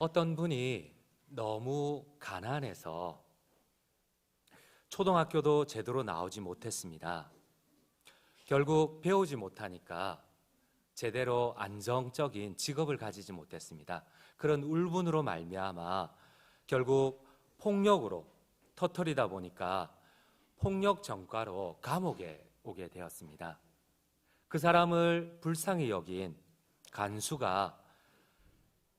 어떤 분이 너무 가난해서 초등학교도 제대로 나오지 못했습니다. 결국 배우지 못하니까 제대로 안정적인 직업을 가지지 못했습니다. 그런 울분으로 말미암아 결국 폭력으로 터뜨리다 보니까 폭력 전과로 감옥에 오게 되었습니다. 그 사람을 불쌍히 여긴 간수가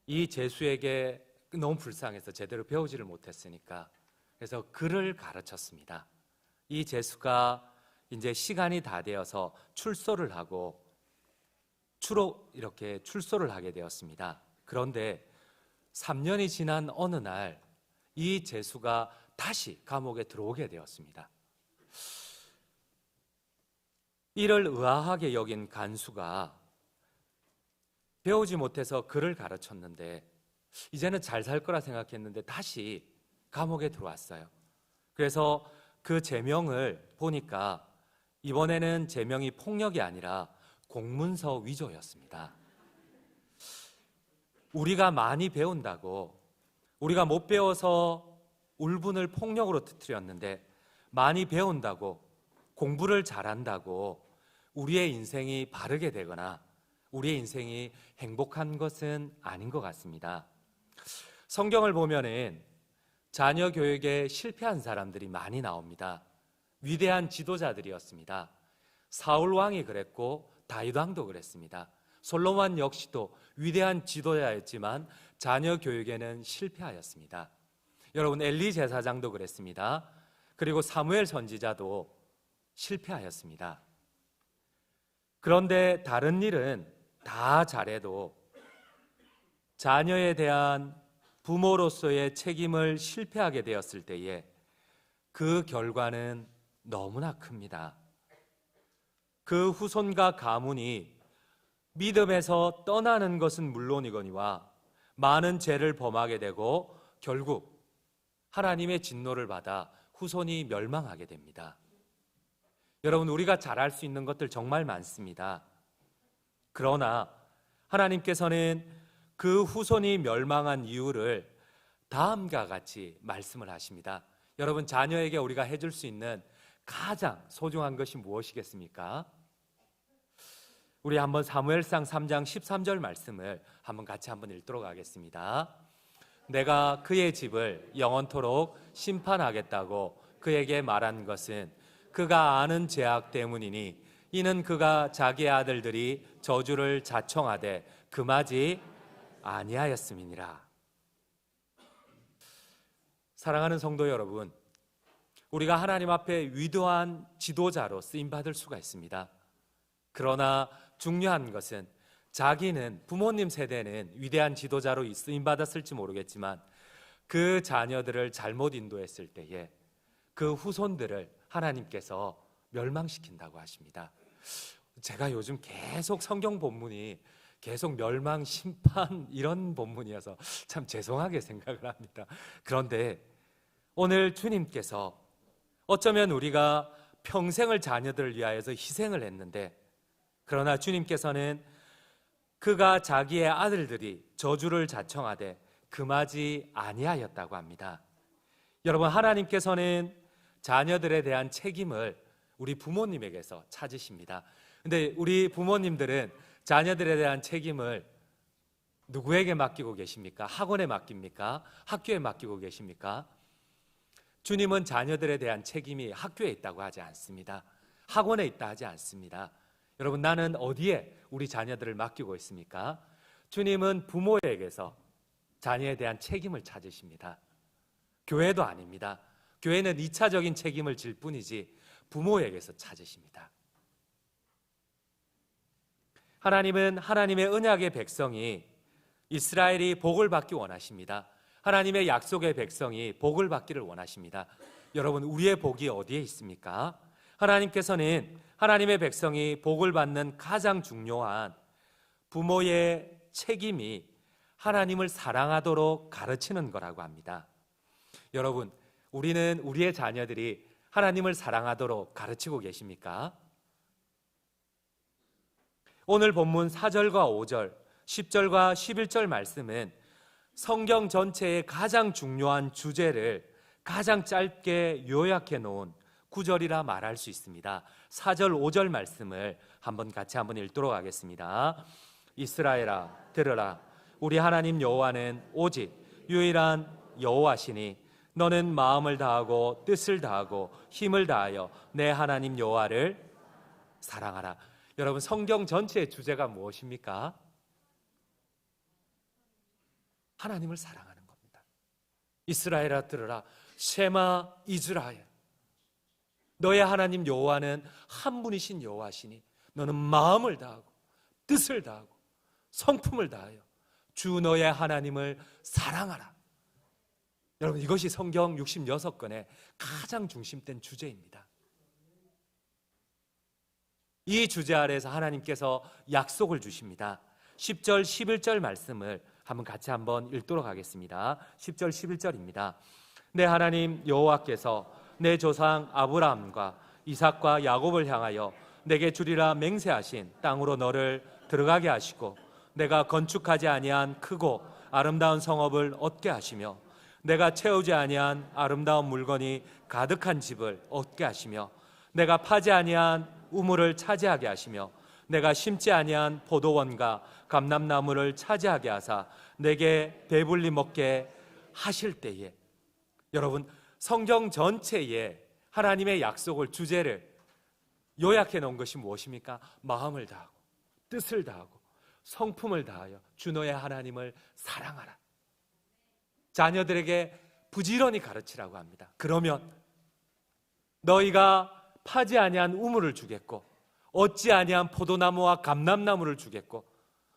이 제수에게 너무 불쌍해서 제대로 배우지를 못했으니까 그래서 글을 가르쳤습니다. 이 제수가 이제 시간이 다 되어서 출소를 하고 주로 이렇게 출소를 하게 되었습니다. 그런데 3년이 지난 어느 날 이 제수가 다시 감옥에 들어오게 되었습니다. 이를 의아하게 여긴 간수가 배우지 못해서 글을 가르쳤는데 이제는 잘 살 거라 생각했는데 다시 감옥에 들어왔어요. 그래서 그 제명을 보니까 이번에는 제명이 폭력이 아니라 공문서 위조였습니다. 우리가 많이 배운다고 우리가 못 배워서 울분을 폭력으로 터뜨렸는데 많이 배운다고 공부를 잘한다고 우리의 인생이 바르게 되거나 우리의 인생이 행복한 것은 아닌 것 같습니다. 성경을 보면은 자녀 교육에 실패한 사람들이 많이 나옵니다. 위대한 지도자들이었습니다. 사울 왕이 그랬고 다윗 왕도 그랬습니다. 솔로몬 역시도 위대한 지도자였지만 자녀 교육에는 실패하였습니다. 여러분 엘리 제사장도 그랬습니다. 그리고 사무엘 선지자도 실패하였습니다. 그런데 다른 일은 다 잘해도 자녀에 대한 부모로서의 책임을 실패하게 되었을 때에 그 결과는 너무나 큽니다. 그 후손과 가문이 믿음에서 떠나는 것은 물론이거니와 많은 죄를 범하게 되고 결국 하나님의 진노를 받아 후손이 멸망하게 됩니다. 여러분, 우리가 잘할 수 있는 것들 정말 많습니다. 그러나 하나님께서는 그 후손이 멸망한 이유를 다음과 같이 말씀을 하십니다. 여러분, 자녀에게 우리가 해줄 수 있는 가장 소중한 것이 무엇이겠습니까? 우리 한번 사무엘상 3장 13절 말씀을 같이 읽도록 하겠습니다. 내가 그의 집을 영원토록 심판하겠다고 그에게 말한 것은 그가 아는 죄악 때문이니 이는 그가 자기 아들들이 저주를 자청하되 금하지 아니하였음이니라. 사랑하는 성도 여러분, 우리가 하나님 앞에 위대한 지도자로 쓰임받을 수가 있습니다. 그러나 중요한 것은 자기는 부모님 세대는 위대한 지도자로 쓰임받았을지 모르겠지만 그 자녀들을 잘못 인도했을 때에 그 후손들을 하나님께서 멸망시킨다고 하십니다. 제가 요즘 계속 성경 본문이 계속 멸망, 심판 이런 본문이어서 참 죄송하게 생각을 합니다. 그런데 오늘 주님께서 어쩌면 우리가 평생을 자녀들을 위하여서 희생을 했는데 그러나 주님께서는 그가 자기의 아들들이 저주를 자청하되 금하지 아니하였다고 합니다. 여러분, 하나님께서는 자녀들에 대한 책임을 우리 부모님에게서 찾으십니다. 근데 우리 부모님들은 자녀들에 대한 책임을 누구에게 맡기고 계십니까? 학원에 맡깁니까? 학교에 맡기고 계십니까? 주님은 자녀들에 대한 책임이 학교에 있다고 하지 않습니다. 학원에 있다 하지 않습니다. 여러분, 나는 어디에 우리 자녀들을 맡기고 있습니까? 주님은 부모에게서 자녀에 대한 책임을 찾으십니다. 교회도 아닙니다. 교회는 2차적인 책임을 질 뿐이지 부모에게서 찾으십니다. 하나님은 하나님의 언약의 백성이 이스라엘이 복을 받기 원하십니다. 하나님의 약속의 백성이 복을 받기를 원하십니다. 여러분, 우리의 복이 어디에 있습니까? 하나님께서는 하나님의 백성이 복을 받는 가장 중요한 부모의 책임이 하나님을 사랑하도록 가르치는 거라고 합니다. 여러분, 우리는 우리의 자녀들이 하나님을 사랑하도록 가르치고 계십니까? 오늘 본문 4절과 5절, 10절과 11절 말씀은 성경 전체의 가장 중요한 주제를 가장 짧게 요약해 놓은 구절이라 말할 수 있습니다. 4절 5절 말씀을 같이 읽도록 하겠습니다. 이스라엘아 들으라, 우리 하나님 여호와는 오직 유일한 여호와시니 너는 마음을 다하고 뜻을 다하고 힘을 다하여 내 하나님 여호와를 사랑하라. 여러분, 성경 전체의 주제가 무엇입니까? 하나님을 사랑하는 겁니다. 이스라엘아 들으라, 쉐마 이스라엘, 너의 하나님 여호와는 한 분이신 여호와시니 너는 마음을 다하고 뜻을 다하고 성품을 다하여 주 너의 하나님을 사랑하라. 여러분, 이것이 성경 66권의 가장 중심된 주제입니다. 이 주제 아래에서 하나님께서 약속을 주십니다. 10절 11절 말씀을 같이 읽도록 하겠습니다. 10절 11절입니다. 내 하나님 여호와께서 내 조상 아브라함과 이삭과 야곱을 향하여 내게 주리라 맹세하신 땅으로 너를 들어가게 하시고 내가 건축하지 아니한 크고 아름다운 성읍을 얻게 하시며 내가 채우지 아니한 아름다운 물건이 가득한 집을 얻게 하시며 내가 파지 아니한 우물을 차지하게 하시며 내가 심지 아니한 포도원과 감람나무를 차지하게 하사 내게 배불리 먹게 하실 때에, 여러분, 성경 전체에 하나님의 약속을, 주제를 요약해 놓은 것이 무엇입니까? 마음을 다하고 뜻을 다하고 성품을 다하여 주 너의 하나님을 사랑하라. 자녀들에게 부지런히 가르치라고 합니다. 그러면 너희가 파지 아니한 우물을 주겠고 얻지 아니한 포도나무와 감람나무를 주겠고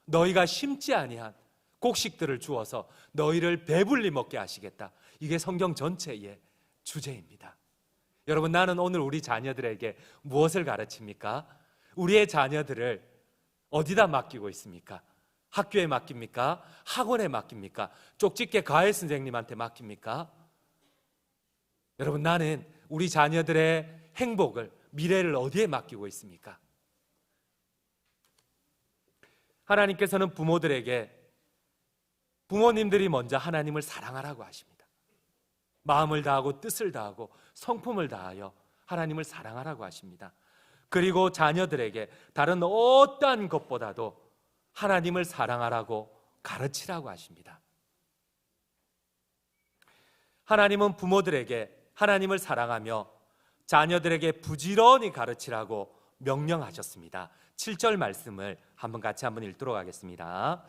너희가 심지 아니한 곡식들을 주어서 너희를 배불리 먹게 하시겠다. 이게 성경 전체의 주제입니다. 여러분, 나는 오늘 우리 자녀들에게 무엇을 가르칩니까? 우리의 자녀들을 어디다 맡기고 있습니까? 학교에 맡깁니까? 학원에 맡깁니까? 쪽집게 과외 선생님한테 맡깁니까? 여러분, 나는 우리 자녀들의 행복을, 미래를 어디에 맡기고 있습니까? 하나님께서는 부모님들이 먼저 하나님을 사랑하라고 하십니다. 마음을 다하고 뜻을 다하고 성품을 다하여 하나님을 사랑하라고 하십니다. 그리고 자녀들에게 다른 어떠한 것보다도 하나님을 사랑하라고 가르치라고 하십니다. 하나님은 부모들에게 하나님을 사랑하며 자녀들에게 부지런히 가르치라고 명령하셨습니다. 7절 말씀을 같이 읽도록 하겠습니다.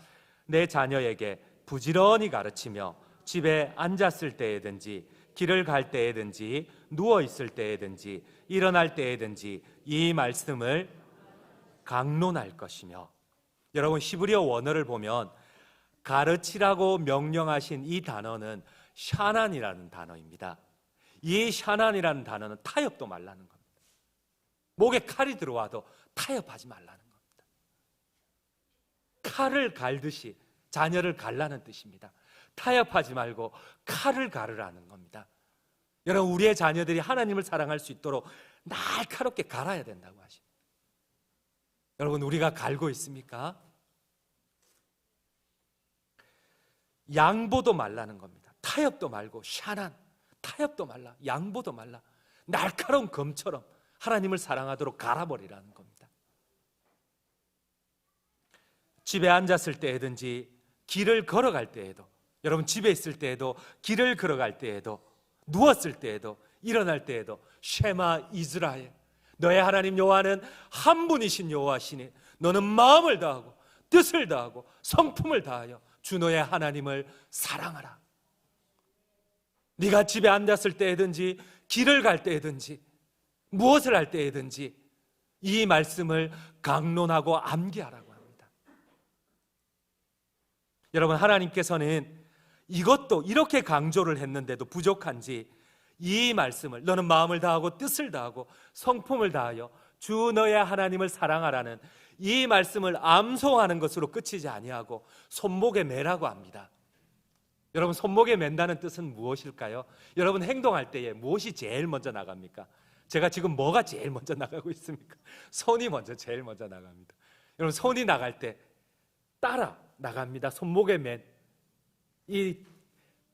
내 자녀에게 부지런히 가르치며 집에 앉았을 때에든지 길을 갈 때에든지 누워 있을 때에든지 일어날 때에든지 이 말씀을 강론할 것이며, 여러분, 히브리어 원어를 보면 가르치라고 명령하신 이 단어는 샤난이라는 단어입니다. 이 샤난이라는 단어는 타협도 말라는 겁니다. 목에 칼이 들어와도 타협하지 말라는 겁니다. 칼을 갈듯이 자녀를 갈라는 뜻입니다. 타협하지 말고 칼을 가르라는 겁니다. 여러분, 우리의 자녀들이 하나님을 사랑할 수 있도록 날카롭게 갈아야 된다고 하십니다. 여러분, 우리가 갈고 있습니까? 양보도 말라는 겁니다. 타협도 말고 샤난, 타협도 말라, 양보도 말라. 날카로운 검처럼 하나님을 사랑하도록 갈아버리라는 겁니다. 집에 앉았을 때든지 길을 걸어갈 때에도, 여러분, 집에 있을 때에도 길을 걸어갈 때에도 누웠을 때에도 일어날 때에도 쉐마 이스라엘, 너의 하나님 여호와는 한 분이신 여호와시니 너는 마음을 다하고 뜻을 다하고 성품을 다하여 주 너의 하나님을 사랑하라. 네가 집에 앉았을 때든지 길을 갈 때든지 무엇을 할 때든지 이 말씀을 강론하고 암기하라고 합니다. 여러분, 하나님께서는 이것도 이렇게 강조를 했는데도 부족한지 이 말씀을, 너는 마음을 다하고 뜻을 다하고 성품을 다하여 주 너의 하나님을 사랑하라는 이 말씀을 암송하는 것으로 끝이지 아니하고 손목에 매라고 합니다. 여러분, 손목에 맨다는 뜻은 무엇일까요? 여러분, 행동할 때에 무엇이 제일 먼저 나갑니까? 제가 지금 뭐가 제일 먼저 나가고 있습니까? 손이 제일 먼저 나갑니다. 여러분, 손이 나갈 때 따라 나갑니다. 손목에 맨 이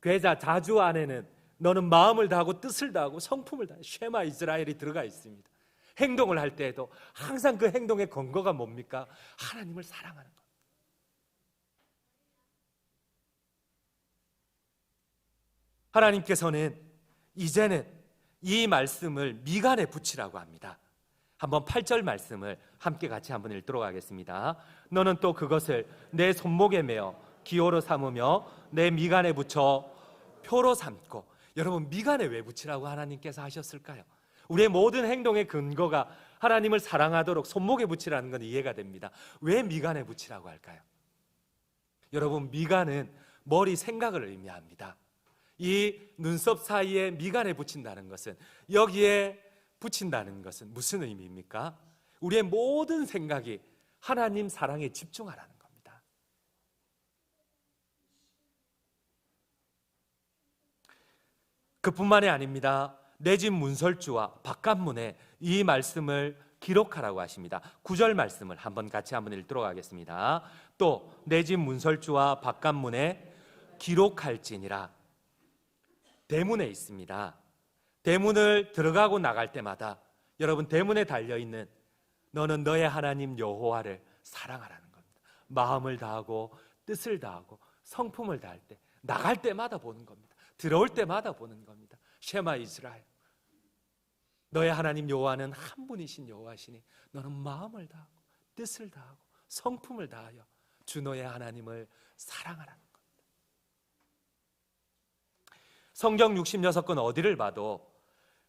괴자 자주 안에는 너는 마음을 다하고 뜻을 다하고 성품을 다해 쉐마 이스라엘이 들어가 있습니다. 행동을 할 때에도 항상 그 행동의 근거가 뭡니까? 하나님을 사랑하는 것. 하나님께서는 이제는 이 말씀을 미간에 붙이라고 합니다. 한번 8절 말씀을 함께 같이 한번 읽도록 하겠습니다. 너는 또 그것을 내 손목에 매어 기호로 삼으며 내 미간에 붙여 표로 삼고. 여러분, 미간에 왜 붙이라고 하나님께서 하셨을까요? 우리의 모든 행동의 근거가 하나님을 사랑하도록 손목에 붙이라는 건 이해가 됩니다. 왜 미간에 붙이라고 할까요? 여러분, 미간은 머리 생각을 의미합니다. 이 눈썹 사이에 미간에 붙인다는 것은, 여기에 붙인다는 것은 무슨 의미입니까? 우리의 모든 생각이 하나님 사랑에 집중하라는 겁니다. 그뿐만이 아닙니다. 내 집 문설주와 바깥문에 이 말씀을 기록하라고 하십니다. 9절 말씀을 같이 한번 읽도록 하겠습니다. 또 내 집 문설주와 바깥문에 기록할지니라. 대문에 있습니다. 대문을 들어가고 나갈 때마다 여러분, 대문에 달려있는 너는 너의 하나님 여호와를 사랑하라는 겁니다. 마음을 다하고 뜻을 다하고 성품을 다할 때, 나갈 때마다 보는 겁니다. 들어올 때마다 보는 겁니다. 쉐마 이스라엘, 너의 하나님 여호와는 한 분이신 여호와시니 너는 마음을 다하고 뜻을 다하고 성품을 다하여 주 너의 하나님을 사랑하라는 겁니다. 성경 66권 어디를 봐도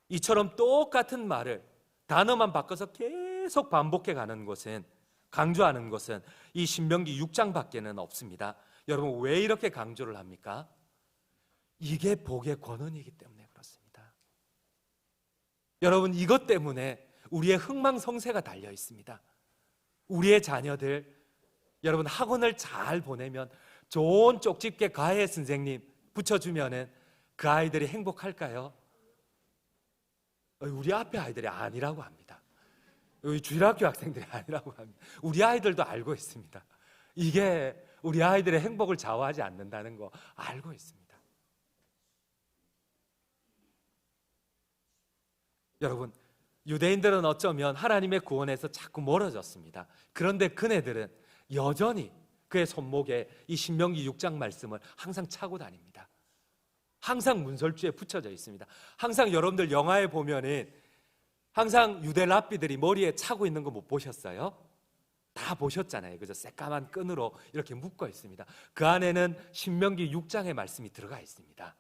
이처럼 똑같은 말을 단어만 바꿔서 계속 반복해 가는 곳은, 강조하는 것은 이 신명기 6장밖에는 없습니다. 여러분, 왜 이렇게 강조를 합니까? 이게 복의 권원이기 때문에 그렇습니다. 여러분, 이것 때문에 우리의 흥망성쇠가 달려 있습니다. 우리의 자녀들, 여러분, 학원을 잘 보내면 좋은 쪽집게 가해 선생님 붙여주면은 그 아이들이 행복할까요? 우리 앞에 아이들이 아니라고 합니다. 우리 주일학교 학생들이 아니라고 합니다. 우리 아이들도 알고 있습니다. 이게 우리 아이들의 행복을 좌우하지 않는다는 거 알고 있습니다. 여러분, 유대인들은 어쩌면 하나님의 구원에서 자꾸 멀어졌습니다. 그런데 그네들은 여전히 그의 손목에 이 신명기 6장 말씀을 항상 차고 다닙니다. 항상 문설주에 붙여져 있습니다. 항상 여러분들 영화에 보면은 항상 유대 랍비들이 머리에 차고 있는 거 못 보셨어요? 다 보셨잖아요. 그죠? 새까만 끈으로 이렇게 묶어 있습니다. 그 안에는 신명기 6장의 말씀이 들어가 있습니다.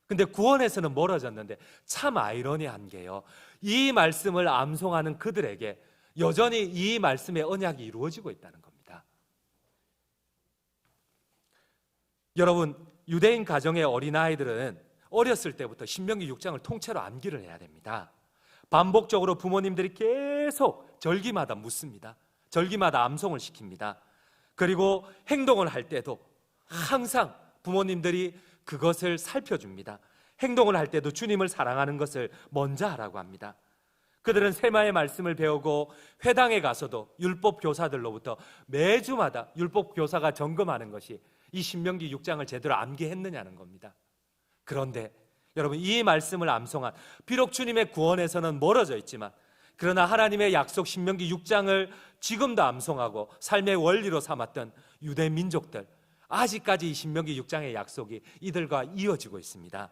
근데 구원에서는 멀어졌는데 참 아이러니한 게요, 이 말씀을 암송하는 그들에게 여전히 이 말씀의 언약이 이루어지고 있다는 겁니다. 여러분, 유대인 가정의 어린아이들은 어렸을 때부터 신명기 6장을 통째로 암기를 해야 됩니다. 반복적으로 부모님들이 계속 절기마다 묻습니다. 절기마다 암송을 시킵니다. 그리고 행동을 할 때도 항상 부모님들이 그것을 살펴줍니다. 행동을 할 때도 주님을 사랑하는 것을 먼저 하라고 합니다. 그들은 세마의 말씀을 배우고 회당에 가서도 율법 교사들로부터 매주마다 율법 교사가 점검하는 것이 이 신명기 6장을 제대로 암기했느냐는 겁니다. 그런데 여러분, 이 말씀을 암송한, 비록 주님의 구원에서는 멀어져 있지만 그러나 하나님의 약속 신명기 6장을 지금도 암송하고 삶의 원리로 삼았던 유대 민족들, 아직까지 이 신명기 6장의 약속이 이들과 이어지고 있습니다.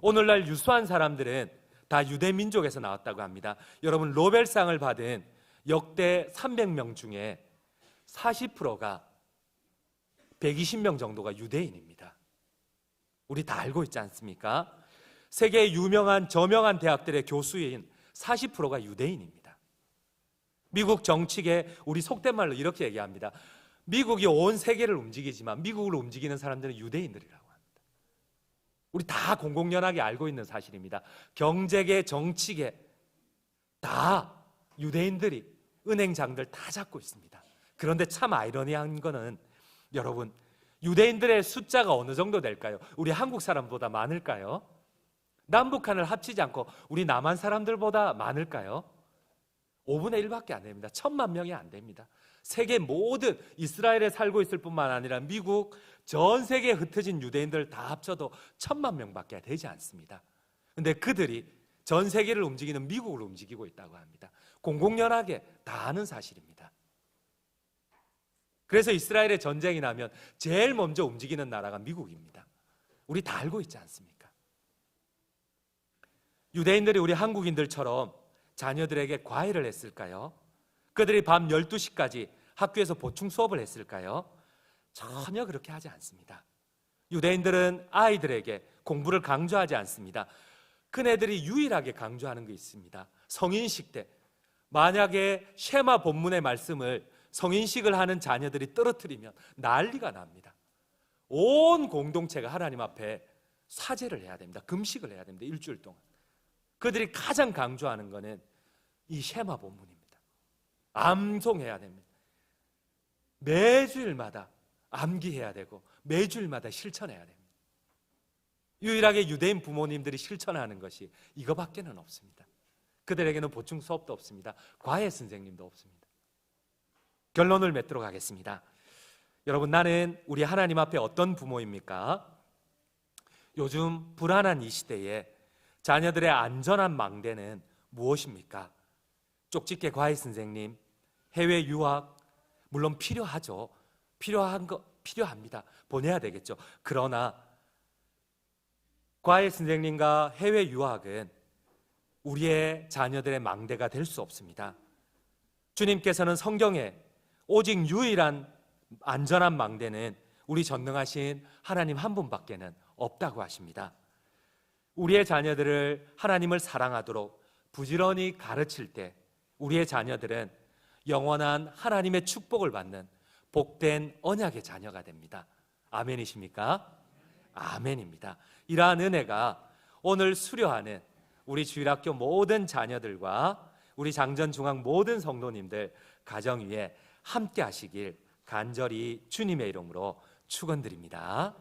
오늘날 유수한 사람들은 다 유대 민족에서 나왔다고 합니다. 여러분, 노벨상을 받은 역대 300명 중에 40%가 120명 정도가 유대인입니다. 우리 다 알고 있지 않습니까? 세계 유명한 저명한 대학들의 교수인 40%가 유대인입니다. 미국 정치계, 우리 속된 말로 이렇게 얘기합니다. 미국이 온 세계를 움직이지만 미국을 움직이는 사람들은 유대인들이라고 합니다. 우리 다 공공연하게 알고 있는 사실입니다. 경제계, 정치계 다 유대인들이 은행장들 다 잡고 있습니다. 그런데 참 아이러니한 거는 여러분, 유대인들의 숫자가 어느 정도 될까요? 우리 한국 사람보다 많을까요? 남북한을 합치지 않고 우리 남한 사람들보다 많을까요? 5분의 1밖에 안 됩니다. 1000만 명이 안 됩니다. 세계 모든 이스라엘에 살고 있을 뿐만 아니라 미국 전 세계에 흩어진 유대인들 다 합쳐도 1,000만 명밖에 되지 않습니다. 근데 그들이 전 세계를 움직이는 미국을 움직이고 있다고 합니다. 공공연하게 다 아는 사실입니다. 그래서 이스라엘의 전쟁이 나면 제일 먼저 움직이는 나라가 미국입니다. 우리 다 알고 있지 않습니까? 유대인들이 우리 한국인들처럼 자녀들에게 과외를 했을까요? 그들이 밤 12시까지 학교에서 보충 수업을 했을까요? 전혀 그렇게 하지 않습니다. 유대인들은 아이들에게 공부를 강조하지 않습니다. 그네들이 유일하게 강조하는 게 있습니다. 성인식 때 만약에 쉐마 본문의 말씀을 성인식을 하는 자녀들이 떨어뜨리면 난리가 납니다. 온 공동체가 하나님 앞에 사죄를 해야 됩니다. 금식을 해야 됩니다. 일주일 동안. 그들이 가장 강조하는 것은 이 쉐마 본문입니다. 암송해야 됩니다. 매주일마다 암기해야 되고 매주일마다 실천해야 됩니다. 유일하게 유대인 부모님들이 실천하는 것이 이거밖에는 없습니다. 그들에게는 보충 수업도 없습니다. 과외 선생님도 없습니다. 결론을 맺도록 하겠습니다. 여러분, 나는 우리 하나님 앞에 어떤 부모입니까? 요즘 불안한 이 시대에 자녀들의 안전한 망대는 무엇입니까? 쪽집게 과외 선생님, 해외 유학, 물론 필요하죠. 필요합니다. 보내야 되겠죠. 그러나 과외 선생님과 해외 유학은 우리의 자녀들의 망대가 될 수 없습니다. 주님께서는 성경에 오직 유일한 안전한 망대는 우리 전능하신 하나님 한 분밖에는 없다고 하십니다. 우리의 자녀들을 하나님을 사랑하도록 부지런히 가르칠 때 우리의 자녀들은 영원한 하나님의 축복을 받는 복된 언약의 자녀가 됩니다. 아멘이십니까? 아멘입니다. 이러한 은혜가 오늘 수료하는 우리 주일학교 모든 자녀들과 우리 장전중앙 모든 성도님들 가정 위에 함께 하시길 간절히 주님의 이름으로 축원드립니다.